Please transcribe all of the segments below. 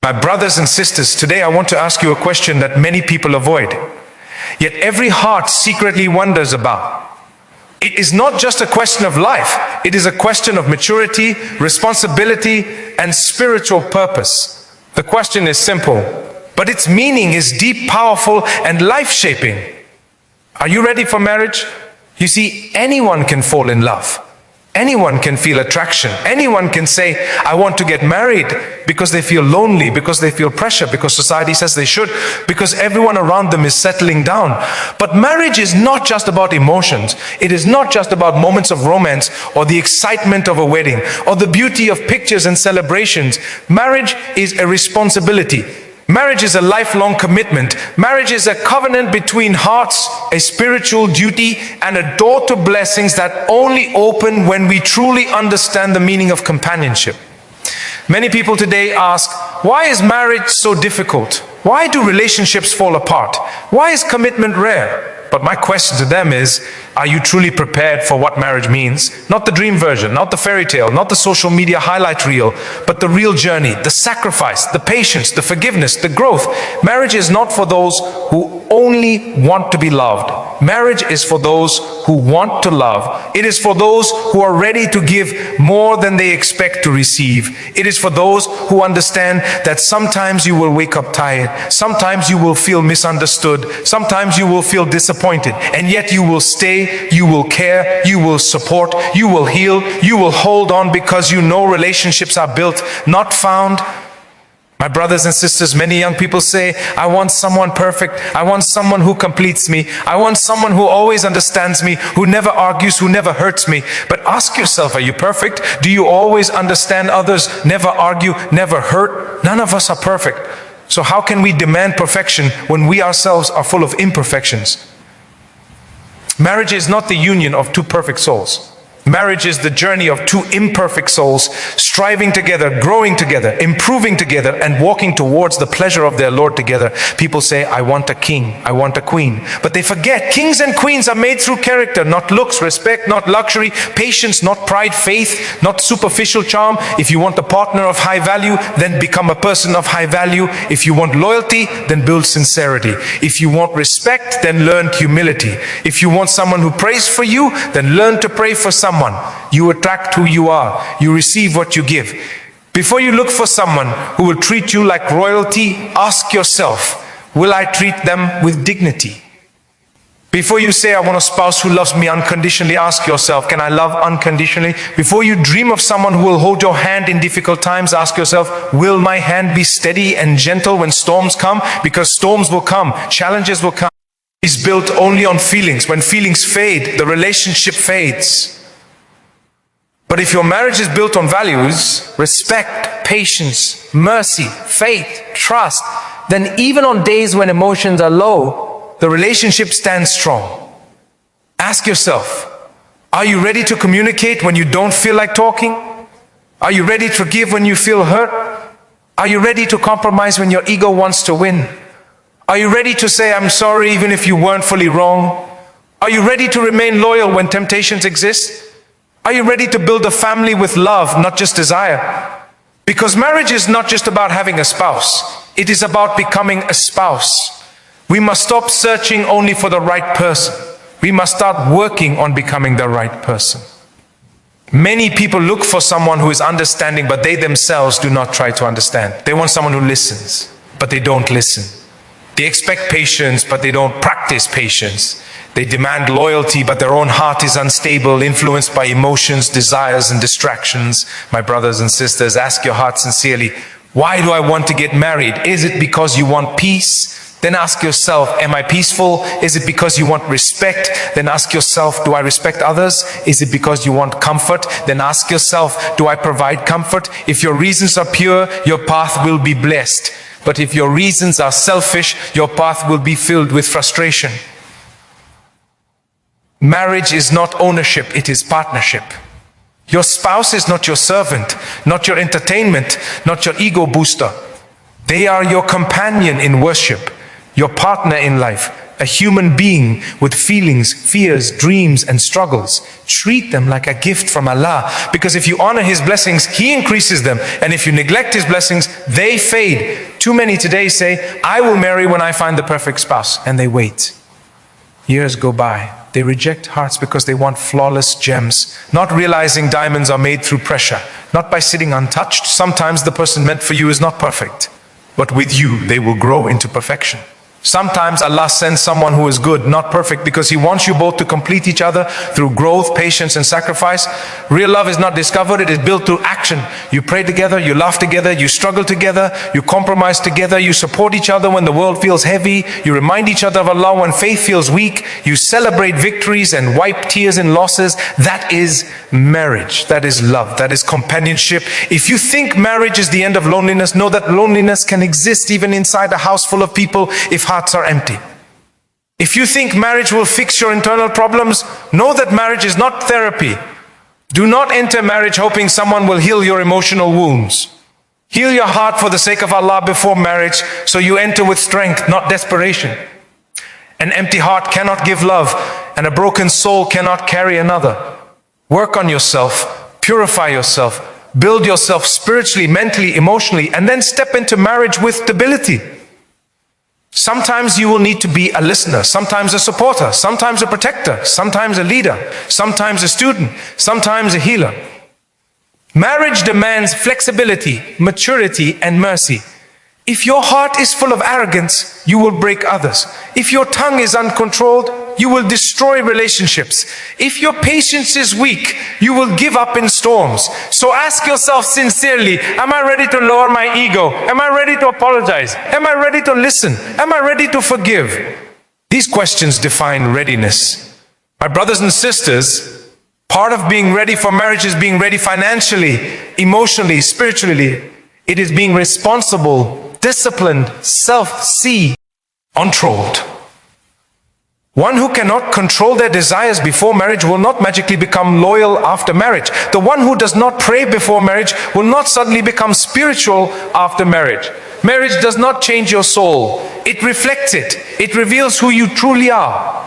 My brothers and sisters, today I want to ask you a question that many people avoid, yet every heart secretly wonders about. It is not just a question of life, it is a question of maturity, responsibility, and spiritual purpose. The question is simple, but its meaning is deep, powerful, and life-shaping. Are you ready for marriage? You see, anyone can fall in love. Anyone can feel attraction. Anyone can say, I want to get married, because they feel lonely, because they feel pressure, because society says they should, because everyone around them is settling down. But marriage is not just about emotions. It is not just about moments of romance or the excitement of a wedding or the beauty of pictures and celebrations. Marriage is a responsibility. Marriage is a lifelong commitment. Marriage is a covenant between hearts, a spiritual duty, and a door to blessings that only open when we truly understand the meaning of companionship. Many people today ask, why is marriage so difficult? Why do relationships fall apart? Why is commitment rare? But my question to them is, are you truly prepared for what marriage means? Not the dream version, not the fairy tale, not the social media highlight reel, but the real journey, the sacrifice, the patience, the forgiveness, the growth. Marriage is not for those who only want to be loved. Marriage is for those who want to love. It is for those who are ready to give more than they expect to receive. It is for those who understand that sometimes you will wake up tired, sometimes you will feel misunderstood, sometimes you will feel disappointed, and yet you will stay, you will care, you will support, you will heal, you will hold on, because you know relationships are built, not found. My brothers and sisters, many young people say, I want someone perfect. I want someone who completes me. I want someone who always understands me, who never argues, who never hurts me. But ask yourself, are you perfect? Do you always understand others, never argue, never hurt? None of us are perfect. So how can we demand perfection when we ourselves are full of imperfections? Marriage is not the union of two perfect souls. Marriage is the journey of two imperfect souls striving together, growing together, improving together, and walking towards the pleasure of their Lord together. People say, I want a king, I want a queen. But they forget, kings and queens are made through character, not looks, respect, not luxury, patience, not pride, faith, not superficial charm. If you want a partner of high value, then become a person of high value. If you want loyalty, then build sincerity. If you want respect, then learn humility. If you want someone who prays for you, then learn to pray for someone. You attract who you are. You receive what you give. Before you look for someone who will treat you like royalty, ask yourself, will I treat them with dignity? Before you say, I want a spouse who loves me unconditionally, ask yourself, can I love unconditionally? Before you dream of someone who will hold your hand in difficult times, ask yourself, will my hand be steady and gentle when storms come? Because storms will come, challenges will come. It's built only on feelings. When feelings fade, the relationship fades. But if your marriage is built on values, respect, patience, mercy, faith, trust, then even on days when emotions are low, the relationship stands strong. Ask yourself, are you ready to communicate when you don't feel like talking? Are you ready to forgive when you feel hurt? Are you ready to compromise when your ego wants to win? Are you ready to say, I'm sorry even if you weren't fully wrong? Are you ready to remain loyal when temptations exist? Are you ready to build a family with love, not just desire? Because marriage is not just about having a spouse. It is about becoming a spouse. We must stop searching only for the right person. We must start working on becoming the right person. Many people look for someone who is understanding, but they themselves do not try to understand. They want someone who listens, but they don't listen. They expect patience, but they don't practice patience. They demand loyalty, but their own heart is unstable, influenced by emotions, desires, and distractions. My brothers and sisters, ask your heart sincerely, why do I want to get married? Is it because you want peace? Then ask yourself, am I peaceful? Is it because you want respect? Then ask yourself, do I respect others? Is it because you want comfort? Then ask yourself, do I provide comfort? If your reasons are pure, your path will be blessed. But if your reasons are selfish, your path will be filled with frustration. Marriage is not ownership, it is partnership. Your spouse is not your servant, not your entertainment, not your ego booster. They are your companion in worship, your partner in life, a human being with feelings, fears, dreams, and struggles. Treat them like a gift from Allah, because if you honor His blessings, He increases them, and if you neglect His blessings, they fade. Too many today say, I will marry when I find the perfect spouse, and they wait. Years go by. They reject hearts because they want flawless gems, not realizing diamonds are made through pressure, not by sitting untouched. Sometimes the person meant for you is not perfect, but with you, they will grow into perfection. Sometimes Allah sends someone who is good, not perfect, because He wants you both to complete each other through growth, patience, and sacrifice. Real love is not discovered, it is built through action. You pray together, you laugh together, you struggle together, you compromise together, you support each other when the world feels heavy, you remind each other of Allah when faith feels weak, you celebrate victories and wipe tears in losses. That is marriage, that is love, that is companionship. If you think marriage is the end of loneliness, know that loneliness can exist even inside a house full of people if hearts are empty. If you think marriage will fix your internal problems, know that marriage is not therapy. Do not enter marriage hoping someone will heal your emotional wounds. Heal your heart for the sake of Allah before marriage, so you enter with strength, not desperation. An empty heart cannot give love, and a broken soul cannot carry another. Work on yourself, purify yourself, build yourself spiritually, mentally, emotionally, and then step into marriage with stability. Sometimes you will need to be a listener, sometimes a supporter, sometimes a protector, sometimes a leader, sometimes a student, sometimes a healer. Marriage demands flexibility, maturity, and mercy. If your heart is full of arrogance, you will break others. If your tongue is uncontrolled, you will destroy relationships. If your patience is weak, you will give up in storms. So ask yourself sincerely, am I ready to lower my ego? Am I ready to apologize? Am I ready to listen? Am I ready to forgive? These questions define readiness. My brothers and sisters, part of being ready for marriage is being ready financially, emotionally, spiritually. It is being responsible, disciplined, controlled. One who cannot control their desires before marriage will not magically become loyal after marriage. The one who does not pray before marriage will not suddenly become spiritual after marriage. Marriage does not change your soul. It reflects it. It reveals who you truly are.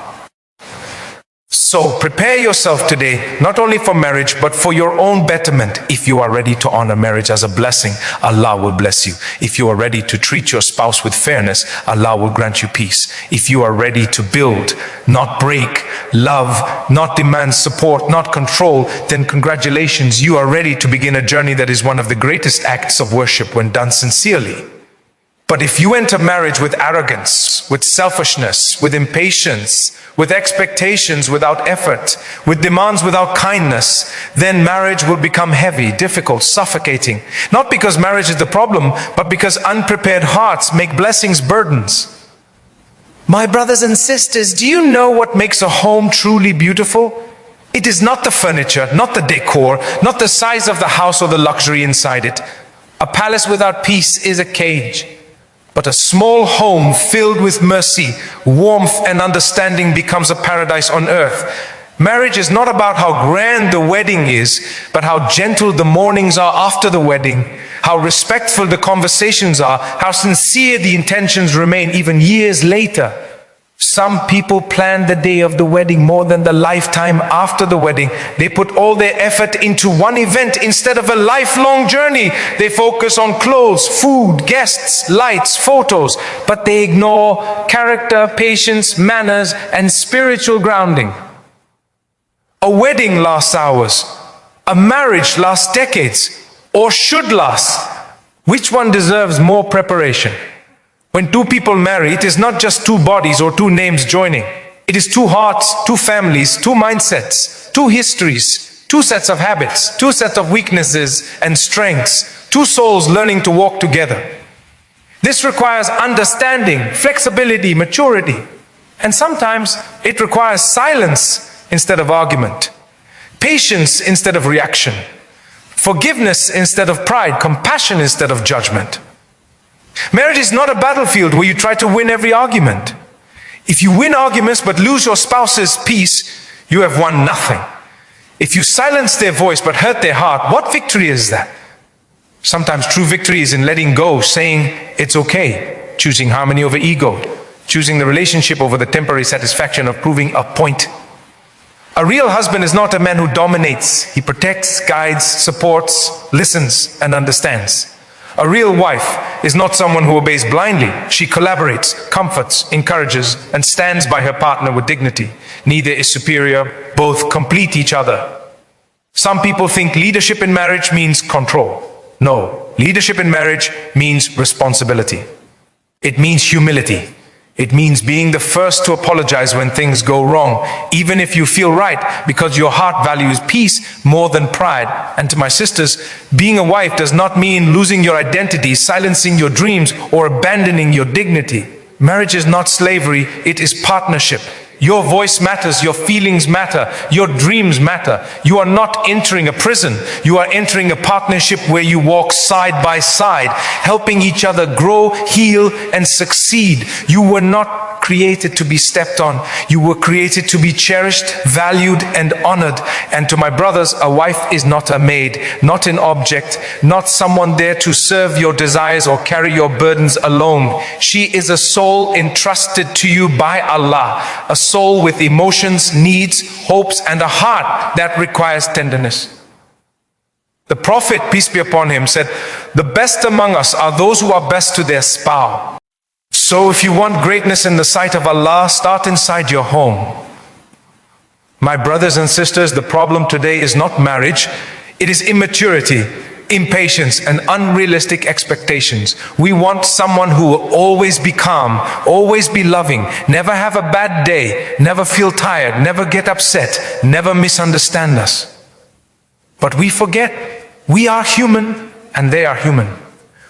So prepare yourself today, not only for marriage, but for your own betterment. If you are ready to honor marriage as a blessing, Allah will bless you. If you are ready to treat your spouse with fairness, Allah will grant you peace. If you are ready to build, not break, love, not demand support, not control, then congratulations, you are ready to begin a journey that is one of the greatest acts of worship when done sincerely. But if you enter marriage with arrogance, with selfishness, with impatience, with expectations without effort, with demands without kindness, then marriage will become heavy, difficult, suffocating. Not because marriage is the problem, but because unprepared hearts make blessings burdens. My brothers and sisters, do you know what makes a home truly beautiful? It is not the furniture, not the decor, not the size of the house or the luxury inside it. A palace without peace is a cage. But a small home filled with mercy, warmth, and understanding becomes a paradise on earth. Marriage is not about how grand the wedding is, but how gentle the mornings are after the wedding, how respectful the conversations are, how sincere the intentions remain even years later. Some people plan the day of the wedding more than the lifetime after the wedding. They put all their effort into one event instead of a lifelong journey. They focus on clothes, food, guests, lights, photos, but they ignore character, patience, manners, and spiritual grounding. A wedding lasts hours. A marriage lasts decades, or should last. Which one deserves more preparation? When two people marry, it is not just two bodies or two names joining. It is two hearts, two families, two mindsets, two histories, two sets of habits, two sets of weaknesses and strengths, two souls learning to walk together. This requires understanding, flexibility, maturity. And sometimes it requires silence instead of argument, patience instead of reaction, forgiveness instead of pride, compassion instead of judgment. Marriage is not a battlefield where you try to win every argument. If you win arguments but lose your spouse's peace, you have won nothing. If you silence their voice but hurt their heart, what victory is that? Sometimes true victory is in letting go, saying it's okay, choosing harmony over ego, choosing the relationship over the temporary satisfaction of proving a point. A real husband is not a man who dominates. He protects, guides, supports, listens, and understands. A real wife is not someone who obeys blindly. She collaborates, comforts, encourages, and stands by her partner with dignity. Neither is superior. Both complete each other. Some people think leadership in marriage means control. No, leadership in marriage means responsibility. It means humility. It means being the first to apologize when things go wrong, even if you feel right, because your heart values peace more than pride. And to my sisters, being a wife does not mean losing your identity, silencing your dreams, or abandoning your dignity. Marriage is not slavery, it is partnership. Your voice matters, your feelings matter, your dreams matter. You are not entering a prison, you are entering a partnership where you walk side by side, helping each other grow, heal, and succeed. You were not created to be stepped on. You were created to be cherished, valued, and honored. And to my brothers, a wife is not a maid, not an object, not someone there to serve your desires or carry your burdens alone. She is a soul entrusted to you by Allah, a soul with emotions, needs, hopes, and a heart that requires tenderness. The Prophet, peace be upon him, said, "The best among us are those who are best to their spouse." So if you want greatness in the sight of Allah, start inside your home. My brothers and sisters, the problem today is not marriage, it is immaturity, impatience, and unrealistic expectations. We want someone who will always be calm, always be loving, never have a bad day, never feel tired, never get upset, never misunderstand us. But we forget, we are human and they are human.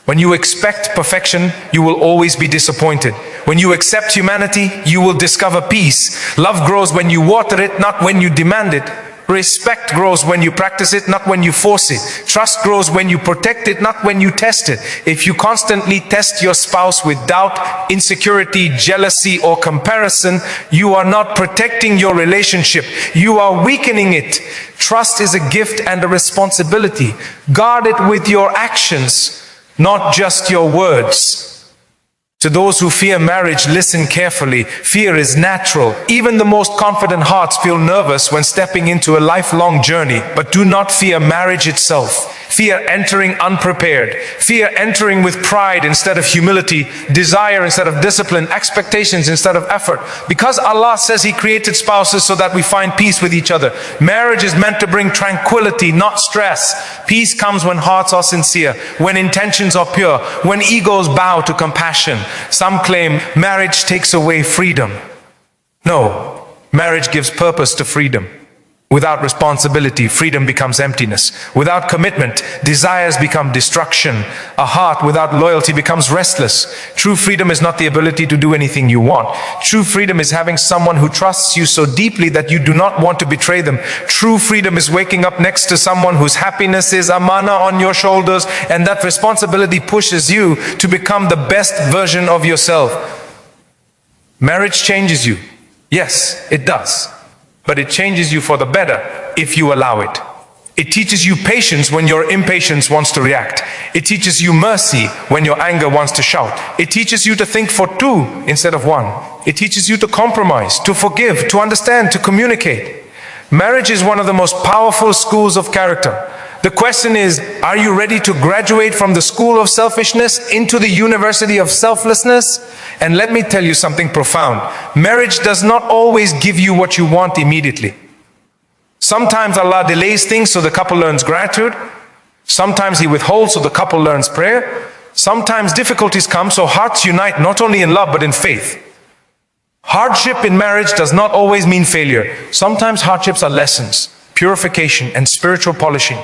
When you expect perfection, you will always be disappointed. When you accept humanity, you will discover peace. Love grows when you water it, not when you demand it. Respect grows when you practice it, not when you force it. Trust grows when you protect it, not when you test it. If you constantly test your spouse with doubt, insecurity, jealousy, or comparison, you are not protecting your relationship. You are weakening it. Trust is a gift and a responsibility. Guard it with your actions, not just your words. To those who fear marriage, listen carefully. Fear is natural. Even the most confident hearts feel nervous when stepping into a lifelong journey. But do not fear marriage itself. Fear entering unprepared. Fear entering with pride instead of humility, desire instead of discipline, expectations instead of effort. Because Allah says He created spouses so that we find peace with each other. Marriage is meant to bring tranquility, not stress. Peace comes when hearts are sincere, when intentions are pure, when egos bow to compassion. Some claim marriage takes away freedom. No, marriage gives purpose to freedom. Without responsibility, freedom becomes emptiness. Without commitment, desires become destruction. A heart without loyalty becomes restless. True freedom is not the ability to do anything you want. True freedom is having someone who trusts you so deeply that you do not want to betray them. True freedom is waking up next to someone whose happiness is amana on your shoulders, and that responsibility pushes you to become the best version of yourself. Marriage changes you. Yes, it does. But it changes you for the better if you allow it. It teaches you patience when your impatience wants to react. It teaches you mercy when your anger wants to shout. It teaches you to think for two instead of one. It teaches you to compromise, to forgive, to understand, to communicate. Marriage is one of the most powerful schools of character. The question is, are you ready to graduate from the school of selfishness into the university of selflessness? And let me tell you something profound. Marriage does not always give you what you want immediately. Sometimes Allah delays things so the couple learns gratitude. Sometimes He withholds so the couple learns prayer. Sometimes difficulties come so hearts unite not only in love but in faith. Hardship in marriage does not always mean failure. Sometimes hardships are lessons, purification, and spiritual polishing.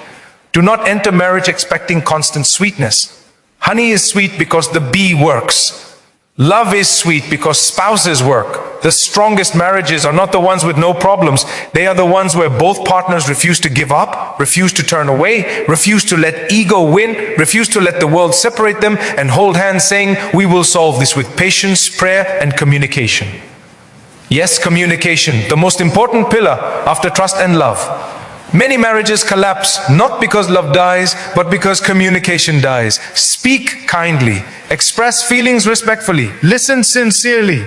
Do not enter marriage expecting constant sweetness. Honey is sweet because the bee works. Love is sweet because spouses work. The strongest marriages are not the ones with no problems. They are the ones where both partners refuse to give up, refuse to turn away, refuse to let ego win, refuse to let the world separate them, and hold hands saying, "We will solve this with patience, prayer, and communication." Yes, communication, the most important pillar after trust and love. Many marriages collapse not because love dies, but because communication dies. Speak kindly, express feelings respectfully, listen sincerely,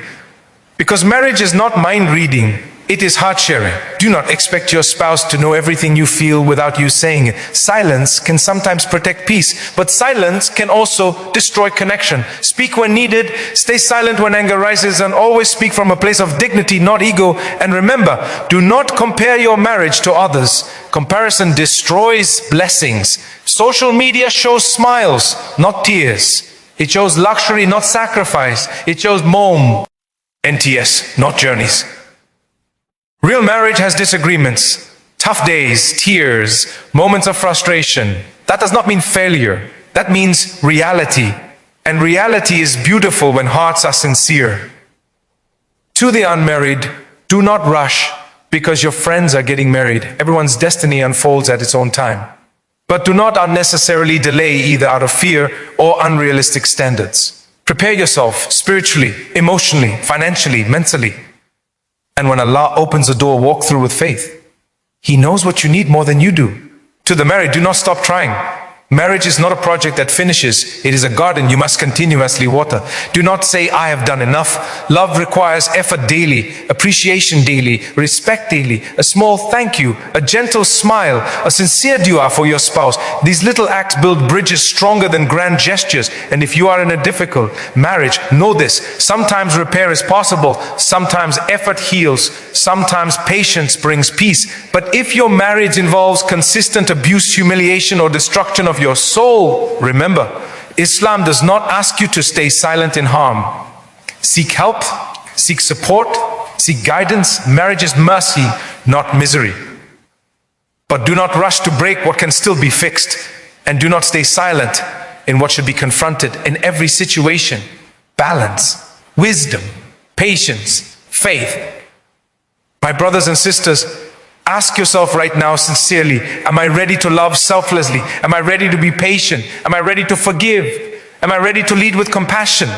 Because marriage is not mind reading, it is heart sharing. Do not expect your spouse to know everything you feel without you saying it. Silence can sometimes protect peace, but silence can also destroy connection. Speak when needed, stay silent when anger rises, and always speak from a place of dignity, not ego. And remember, do not compare your marriage to others. Comparison destroys blessings. Social media shows smiles, not tears. It shows luxury, not sacrifice. It shows MOM, NTS, not journeys. Real marriage has disagreements, tough days, tears, moments of frustration. That does not mean failure. That means reality. And reality is beautiful when hearts are sincere. To the unmarried, do not rush because your friends are getting married. Everyone's destiny unfolds at its own time. But do not unnecessarily delay either out of fear or unrealistic standards. Prepare yourself spiritually, emotionally, financially, mentally. And when Allah opens the door, walk through with faith. He knows what you need more than you do. To the married, do not stop trying. Marriage is not a project that finishes. It is a garden you must continuously water. Do not say, I have done enough. Love requires effort daily, appreciation daily, respect daily, a small thank you, a gentle smile, a sincere dua for your spouse. These little acts build bridges stronger than grand gestures. And if you are in a difficult marriage, know this. Sometimes repair is possible. Sometimes effort heals. Sometimes patience brings peace. But if your marriage involves consistent abuse, humiliation, or destruction of your soul, remember, Islam does not ask you to stay silent in harm. Seek help, seek support, seek guidance. Marriage is mercy, not misery. But do not rush to break what can still be fixed, and do not stay silent in what should be confronted in every situation. Balance, wisdom, patience, faith. My brothers and sisters, ask yourself right now sincerely, am I ready to love selflessly? Am I ready to be patient? Am I ready to forgive? Am I ready to lead with compassion?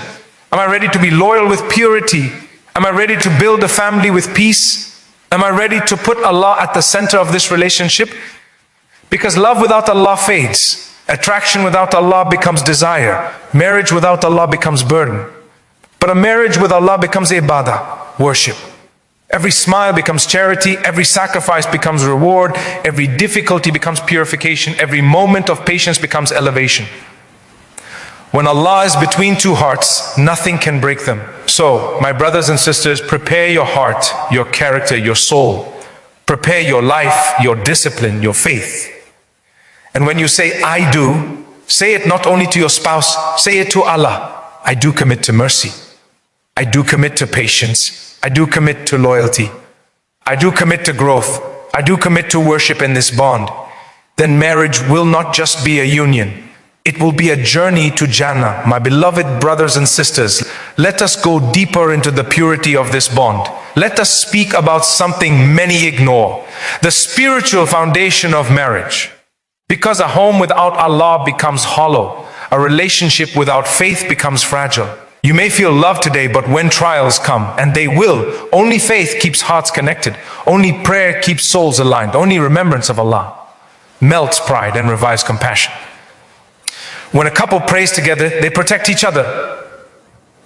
Am I ready to be loyal with purity? Am I ready to build a family with peace? Am I ready to put Allah at the center of this relationship? Because love without Allah fades. Attraction without Allah becomes desire. Marriage without Allah becomes burden. But a marriage with Allah becomes ibadah, worship. Every smile becomes charity, every sacrifice becomes reward, every difficulty becomes purification, every moment of patience becomes elevation. When Allah is between two hearts, nothing can break them. So, my brothers and sisters, prepare your heart, your character, your soul. Prepare your life, your discipline, your faith. And when you say, I do, say it not only to your spouse, say it to Allah. I do commit to mercy. I do commit to patience. I do commit to loyalty. I do commit to growth. I do commit to worship in this bond. Then marriage will not just be a union. It will be a journey to Jannah. My beloved brothers and sisters, let us go deeper into the purity of this bond. Let us speak about something many ignore, the spiritual foundation of marriage. Because a home without Allah becomes hollow. A relationship without faith becomes fragile. You may feel love today, but when trials come, and they will, only faith keeps hearts connected. Only prayer keeps souls aligned. Only remembrance of Allah melts pride and revives compassion. When a couple prays together, they protect each other.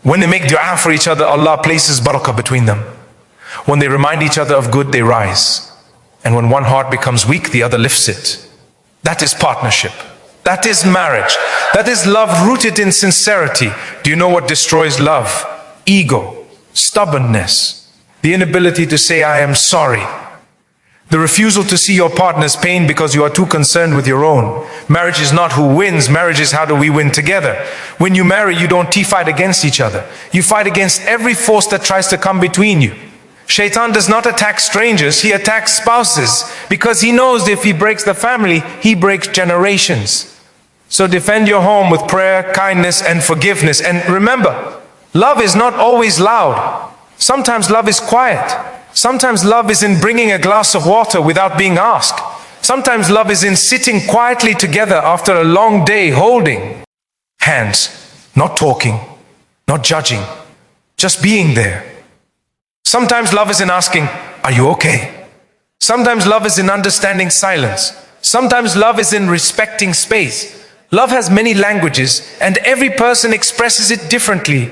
When they make dua for each other, Allah places barakah between them. When they remind each other of good, they rise. And when one heart becomes weak, the other lifts it. That is partnership. That is marriage. That is love rooted in sincerity. Do you know what destroys love? Ego, stubbornness, the inability to say, I am sorry. The refusal to see your partner's pain because you are too concerned with your own. Marriage is not who wins. Marriage is how do we win together. When you marry, you don't fight against each other. You fight against every force that tries to come between you. Shaitan does not attack strangers, he attacks spouses, because he knows if he breaks the family, he breaks generations. So defend your home with prayer, kindness, and forgiveness. And remember, love is not always loud. Sometimes love is quiet. Sometimes love is in bringing a glass of water without being asked. Sometimes love is in sitting quietly together after a long day, holding hands, not talking, not judging, just being there. Sometimes love is in asking, are you okay? Sometimes love is in understanding silence. Sometimes love is in respecting space. Love has many languages, and every person expresses it differently.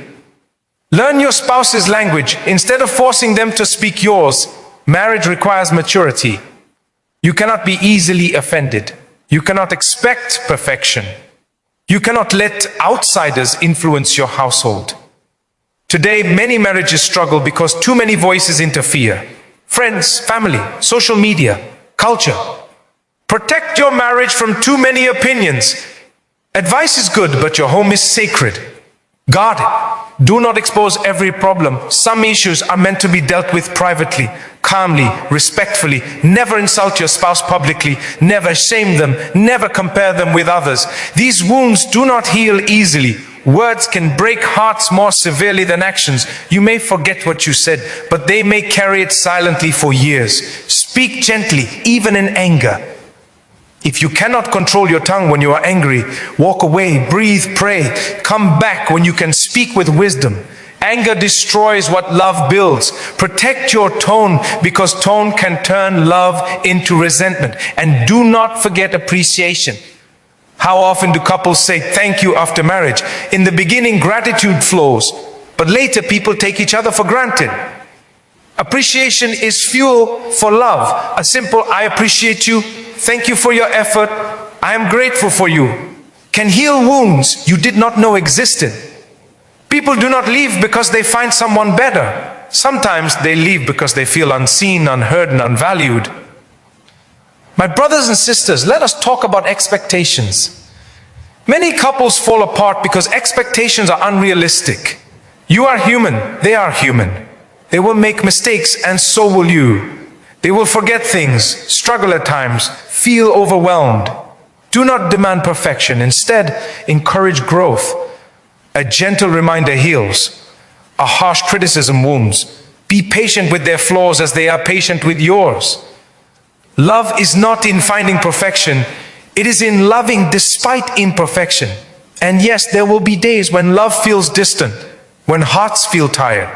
Learn your spouse's language instead of forcing them to speak yours. Marriage requires maturity. You cannot be easily offended. You cannot expect perfection. You cannot let outsiders influence your household. Today, many marriages struggle because too many voices interfere. Friends, family, social media, culture. Protect your marriage from too many opinions. Advice is good, but your home is sacred. Guard it. Do not expose every problem. Some issues are meant to be dealt with privately, calmly, respectfully. Never insult your spouse publicly. Never shame them. Never compare them with others. These wounds do not heal easily. Words can break hearts more severely than actions. You may forget what you said, but they may carry it silently for years. Speak gently, even in anger. If you cannot control your tongue when you are angry, walk away, breathe, pray. Come back when you can speak with wisdom. Anger destroys what love builds. Protect your tone, because tone can turn love into resentment. And do not forget appreciation. How often do couples say thank you after marriage? In the beginning, gratitude flows, but later people take each other for granted. Appreciation is fuel for love. A simple "I appreciate you," "Thank you for your effort," "I am grateful for you," can heal wounds you did not know existed. People do not leave because they find someone better. Sometimes they leave because they feel unseen, unheard, and unvalued. My brothers and sisters, let us talk about expectations. Many couples fall apart because expectations are unrealistic. You are human, they are human. They will make mistakes, and so will you. They will forget things, struggle at times, feel overwhelmed. Do not demand perfection. Instead, encourage growth. A gentle reminder heals. A harsh criticism wounds. Be patient with their flaws as they are patient with yours. Love is not in finding perfection. It is in loving despite imperfection. And yes, there will be days when love feels distant, when hearts feel tired,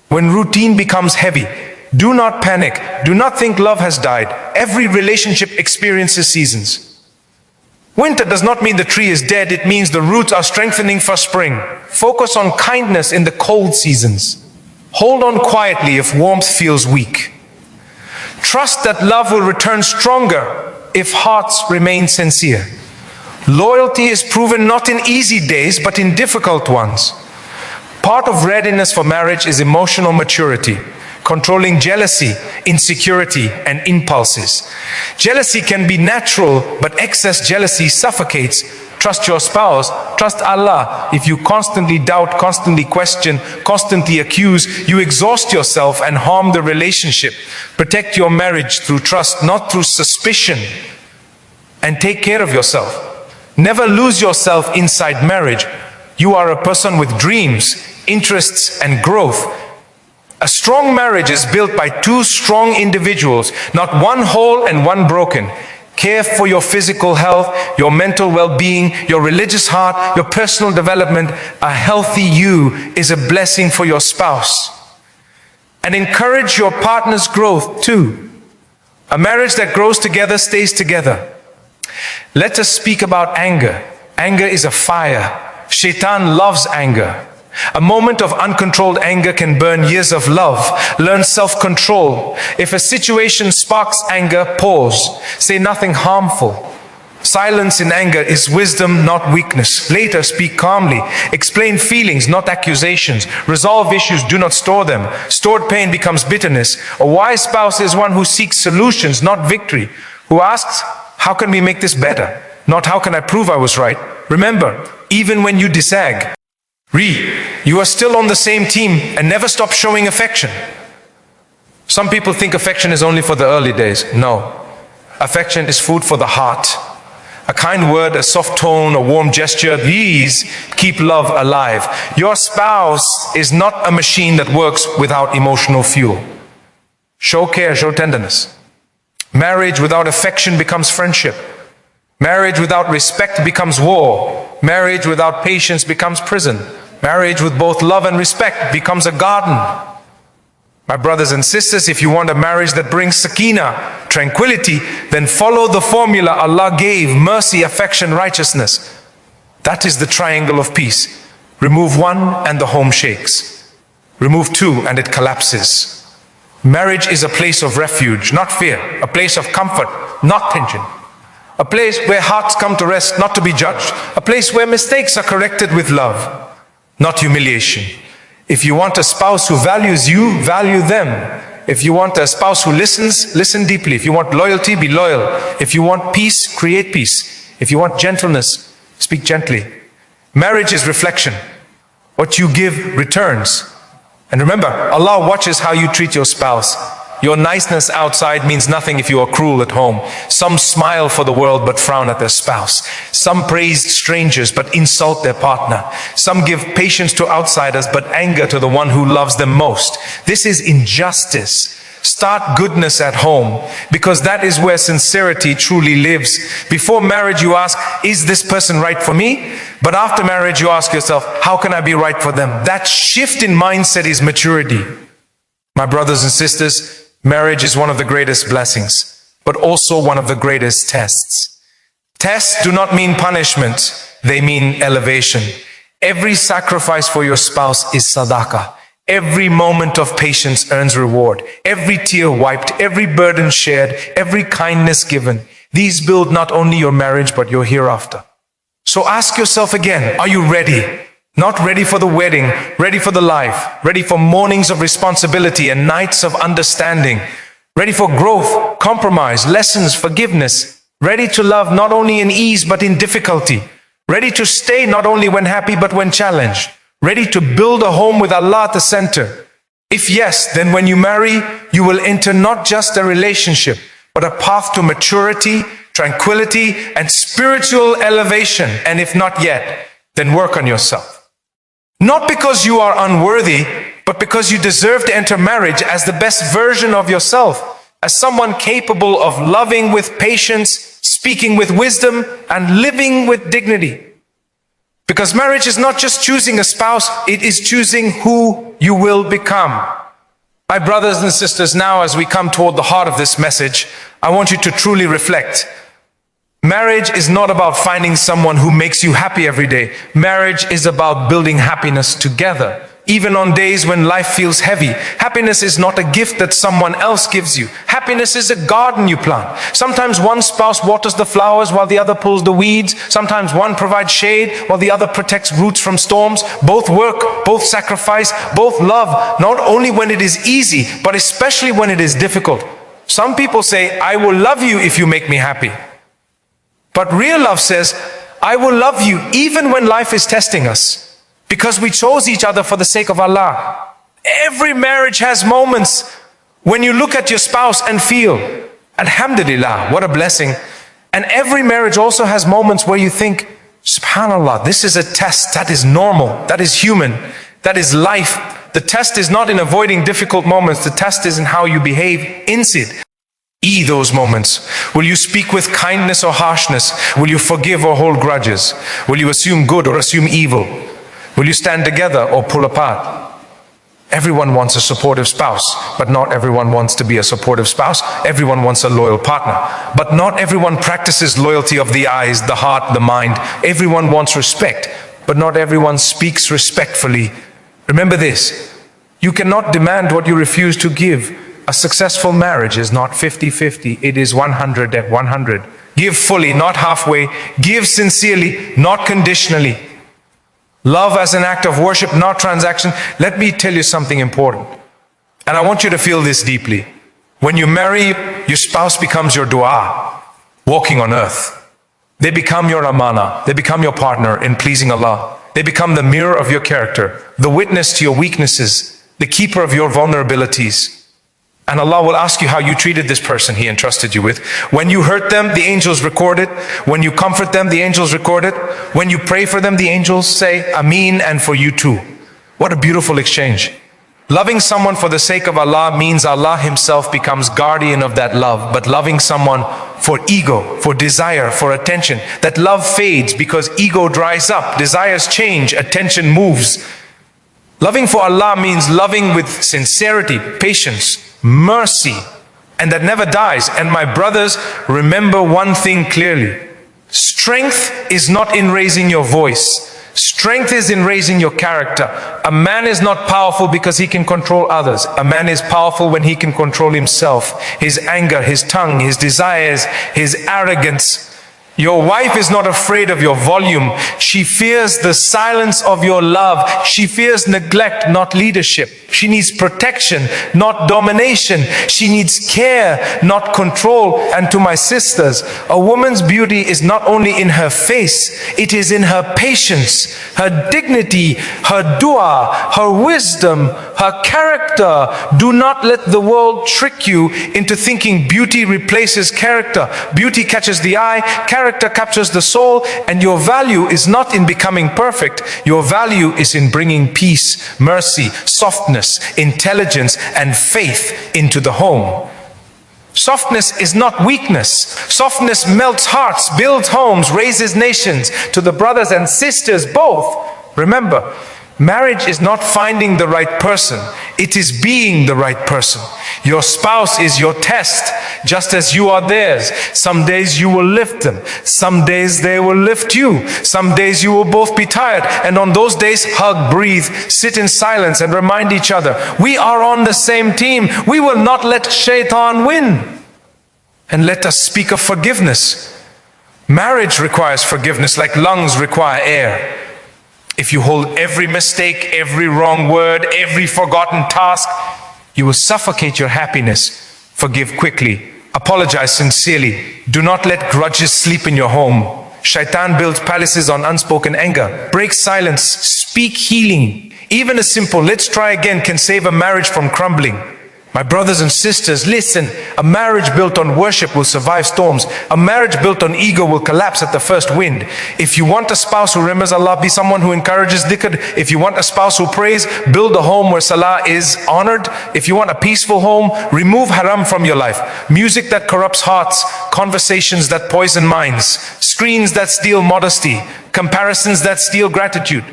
when routine becomes heavy. Do not panic. Do not think love has died. Every relationship experiences seasons. Winter does not mean the tree is dead. It means the roots are strengthening for spring. Focus on kindness in the cold seasons. Hold on quietly if warmth feels weak. Trust that love will return stronger if hearts remain sincere. Loyalty is proven not in easy days, but in difficult ones. Part of readiness for marriage is emotional maturity, controlling jealousy, insecurity, and impulses. Jealousy can be natural, but excess jealousy suffocates. Trust your spouse, trust Allah. If you constantly doubt, constantly question, constantly accuse, you exhaust yourself and harm the relationship. Protect your marriage through trust, not through suspicion. And take care of yourself. Never lose yourself inside marriage. You are a person with dreams, interests, and growth. A strong marriage is built by two strong individuals, not one whole and one broken. Care for your physical health, your mental well-being, your religious heart, your personal development. A healthy you is a blessing for your spouse. And encourage your partner's growth too. A marriage that grows together stays together. Let us speak about anger. Anger is a fire. Shaitan loves anger. A moment of uncontrolled anger can burn years of love. Learn self-control. If a situation sparks anger, pause. Say nothing harmful. Silence in anger is wisdom, not weakness. Later, speak calmly. Explain feelings, not accusations. Resolve issues, do not store them. Stored pain becomes bitterness. A wise spouse is one who seeks solutions, not victory. Who asks, how can we make this better? Not how can I prove I was right? Remember, even when you disag, you are still on the same team, and never stop showing affection. Some people think affection is only for the early days. No. Affection is food for the heart. A kind word, a soft tone, a warm gesture, these keep love alive. Your spouse is not a machine that works without emotional fuel. Show care, show tenderness. Marriage without affection becomes friendship. Marriage without respect becomes war. Marriage without patience becomes prison. Marriage with both love and respect becomes a garden. My brothers and sisters, if you want a marriage that brings sakina, tranquility, then follow the formula Allah gave: mercy, affection, righteousness. That is the triangle of peace. Remove one and the home shakes. Remove two and it collapses. Marriage is a place of refuge, not fear. A place of comfort, not tension. A place where hearts come to rest, not to be judged. A place where mistakes are corrected with love, not humiliation. If you want a spouse who values you, value them. If you want a spouse who listens, listen deeply. If you want loyalty, be loyal. If you want peace, create peace. If you want gentleness, speak gently. Marriage is reflection. What you give returns. And remember, Allah watches how you treat your spouse. Your niceness outside means nothing if you are cruel at home. Some smile for the world but frown at their spouse. Some praise strangers but insult their partner. Some give patience to outsiders but anger to the one who loves them most. This is injustice. Start goodness at home, because that is where sincerity truly lives. Before marriage you ask, is this person right for me? But after marriage you ask yourself, how can I be right for them? That shift in mindset is maturity. My brothers and sisters, marriage is one of the greatest blessings, but also one of the greatest tests. Tests do not mean punishment, they mean elevation. Every sacrifice for your spouse is sadaqah. Every moment of patience earns reward. Every tear wiped, every burden shared, every kindness given. These build not only your marriage, but your hereafter. So ask yourself again, are you ready? Not ready for the wedding, ready for the life, ready for mornings of responsibility and nights of understanding, ready for growth, compromise, lessons, forgiveness, ready to love not only in ease, but in difficulty, ready to stay not only when happy, but when challenged. Ready to build a home with Allah at the center? If yes, then when you marry, you will enter not just a relationship, but a path to maturity, tranquility, and spiritual elevation. And if not yet, then work on yourself. Not because you are unworthy, but because you deserve to enter marriage as the best version of yourself, as someone capable of loving with patience, speaking with wisdom, and living with dignity. Because marriage is not just choosing a spouse, it is choosing who you will become. My brothers and sisters, now as we come toward the heart of this message, I want you to truly reflect. Marriage is not about finding someone who makes you happy every day. Marriage is about building happiness together. Even on days when life feels heavy, happiness is not a gift that someone else gives you. Happiness is a garden you plant. Sometimes one spouse waters the flowers while the other pulls the weeds. Sometimes one provides shade while the other protects roots from storms. Both work, both sacrifice, both love, not only when it is easy, but especially when it is difficult. Some people say, I will love you if you make me happy. But real love says, I will love you even when life is testing us. Because we chose each other for the sake of Allah. Every marriage has moments when you look at your spouse and feel, Alhamdulillah, what a blessing. And every marriage also has moments where you think, Subhanallah, this is a test. That is normal. That is human. That is life. The test is not in avoiding difficult moments. The test is in how you behave inside those moments. Will you speak with kindness or harshness? Will you forgive or hold grudges? Will you assume good or assume evil? Will you stand together or pull apart? Everyone wants a supportive spouse, but not everyone wants to be a supportive spouse. Everyone wants a loyal partner, but not everyone practices loyalty of the eyes, the heart, the mind. Everyone wants respect, but not everyone speaks respectfully. Remember this, you cannot demand what you refuse to give. A successful marriage is not 50-50, it is 100 at 100. Give fully, not halfway. Give sincerely, not conditionally. Love as an act of worship, not transaction. Let me tell you something important. And I want you to feel this deeply. When you marry, your spouse becomes your dua, walking on earth. They become your amana. They become your partner in pleasing Allah. They become the mirror of your character, the witness to your weaknesses, the keeper of your vulnerabilities. And Allah will ask you how you treated this person He entrusted you with. When you hurt them, the angels record it. When you comfort them, the angels record it. When you pray for them, the angels say, Ameen, and for you too. What a beautiful exchange. Loving someone for the sake of Allah means Allah Himself becomes guardian of that love. But loving someone for ego, for desire, for attention, that love fades because ego dries up, desires change, attention moves. Loving for Allah means loving with sincerity, patience, mercy, and that never dies. And my brothers, remember one thing clearly. Strength is not in raising your voice. Strength is in raising your character. A man is not powerful because he can control others. A man is powerful when he can control himself, his anger, his tongue, his desires, his arrogance. Your wife is not afraid of your volume. She fears the silence of your love. She fears neglect, not leadership. She needs protection, not domination. She needs care, not control. And to my sisters, a woman's beauty is not only in her face, it is in her patience, her dignity, her dua, her wisdom, her character. Do not let the world trick you into thinking beauty replaces character. Beauty catches the eye, character captures the soul, and your value is not in becoming perfect. Your value is in bringing peace, mercy, softness, intelligence, and faith into the home. Softness is not weakness. Softness melts hearts, builds homes, raises nations. To the brothers and sisters both, remember, marriage is not finding the right person. It is being the right person. Your spouse is your test, just as you are theirs. Some days you will lift them. Some days they will lift you. Some days you will both be tired. And on those days, hug, breathe, sit in silence and remind each other, we are on the same team. We will not let shaitan win. And let us speak of forgiveness. Marriage requires forgiveness like lungs require air. If you hold every mistake, every wrong word, every forgotten task, you will suffocate your happiness. Forgive quickly. Apologize sincerely. Do not let grudges sleep in your home. Shaitan builds palaces on unspoken anger. Break silence. Speak healing. Even a simple "let's try again" can save a marriage from crumbling. My brothers and sisters, listen. A marriage built on worship will survive storms. A marriage built on ego will collapse at the first wind. If you want a spouse who remembers Allah, be someone who encourages dhikr. If you want a spouse who prays, build a home where salah is honored. If you want a peaceful home, remove haram from your life. Music that corrupts hearts, conversations that poison minds, screens that steal modesty, comparisons that steal gratitude.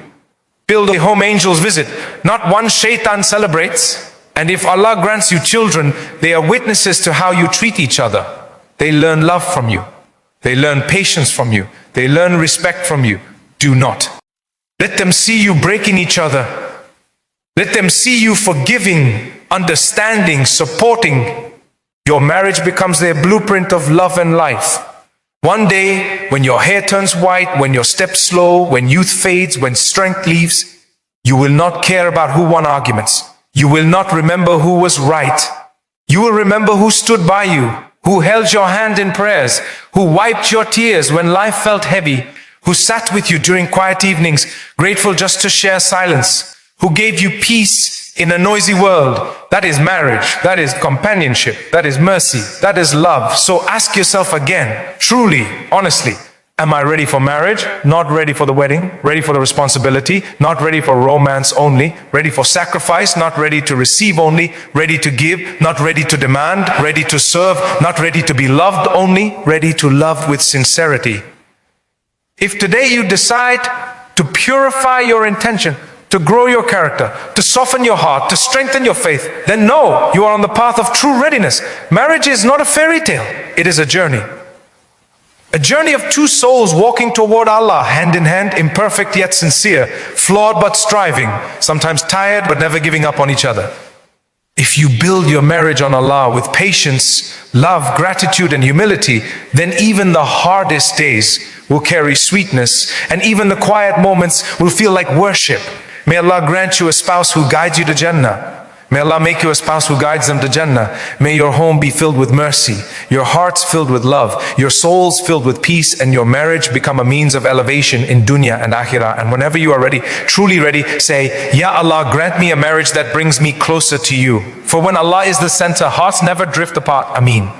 Build a home angels visit, not one shaitan celebrates. And if Allah grants you children, they are witnesses to how you treat each other. They learn love from you. They learn patience from you. They learn respect from you. Do not. Let them see you breaking each other. Let them see you forgiving, understanding, supporting. Your marriage becomes their blueprint of love and life. One day, when your hair turns white, when your steps slow, when youth fades, when strength leaves, you will not care about who won arguments. You will not remember who was right. You will remember who stood by you, who held your hand in prayers, who wiped your tears when life felt heavy, who sat with you during quiet evenings, grateful just to share silence, who gave you peace in a noisy world. That is marriage. That is companionship. That is mercy. That is love. So ask yourself again, truly, honestly, am I ready for marriage? Not ready for the wedding, ready for the responsibility, not ready for romance only, ready for sacrifice, not ready to receive only, ready to give, not ready to demand, ready to serve, not ready to be loved only, ready to love with sincerity. If today you decide to purify your intention, to grow your character, to soften your heart, to strengthen your faith, then know you are on the path of true readiness. Marriage is not a fairy tale, it is a journey. A journey of two souls walking toward Allah, hand in hand, imperfect yet sincere, flawed but striving, sometimes tired but never giving up on each other. If you build your marriage on Allah with patience, love, gratitude, and humility, then even the hardest days will carry sweetness, and even the quiet moments will feel like worship. May Allah grant you a spouse who guides you to Jannah. May Allah make you a spouse who guides them to Jannah. May your home be filled with mercy, your hearts filled with love, your souls filled with peace, and your marriage become a means of elevation in dunya and akhirah. And whenever you are ready, truly ready, say, Ya Allah, grant me a marriage that brings me closer to you. For when Allah is the center, hearts never drift apart. Ameen.